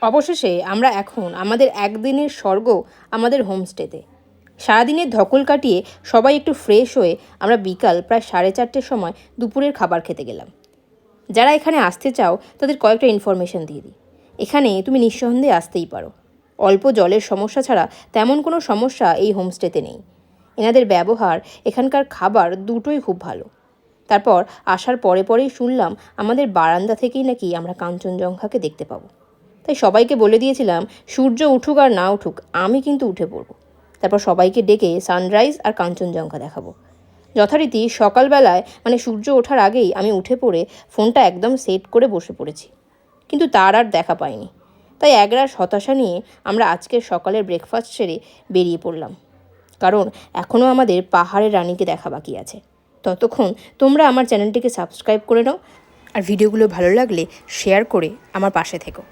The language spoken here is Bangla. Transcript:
অবশেষে আমরা এখন আমাদের একদিনের স্বর্গ আমাদের হোমস্টেতে। সারাদিনের ধকল কাটিয়ে সবাই একটু ফ্রেশ হয়ে আমরা বিকাল প্রায় 4:30 সময় দুপুরের খাবার খেতে গেলাম। যারা এখানে আসতে চাও তাদের কয়েকটা ইনফরমেশন দিয়ে দিই। এখানে তুমি নিঃসন্দেহে আসতেই পারো। অল্প জলের সমস্যা ছাড়া তেমন কোনো সমস্যা এই হোমস্টেতে নেই। এনাদের ব্যবহার, এখানকার খাবার দুটোই খুব ভালো। তারপর আসার পরেই শুনলাম আমাদের বারান্দা থেকেই নাকি আমরা কাঞ্চনজঙ্ঘাকে দেখতে পাবো। তাই সবাইকে বলে দিয়েছিলাম সূর্য উঠুক আর না উঠুক আমি কিন্তু উঠে পড়ব। তারপর সবাইকে ডেকে সানরাইজ আর কাঞ্চনজঙ্ঘা দেখাবো। যথারীতি সকালবেলায় মানে সূর্য ওঠার আগেই আমি উঠে পড়ে ফোনটা একদম সেট করে বসে পড়েছি, কিন্তু তার আর দেখা পাইনি। তাই একরাশ হতাশা নিয়ে আমরা আজকের সকালের ব্রেকফাস্ট সেরে বেরিয়ে পড়লাম, কারণ এখনও আমাদের পাহাড়ের রানীকে দেখা বাকি আছে। ততক্ষণ তোমরা আমার চ্যানেলটিকে সাবস্ক্রাইব করে নাও আর ভিডিওগুলো ভালো লাগলে শেয়ার করে আমার পাশে থেকো।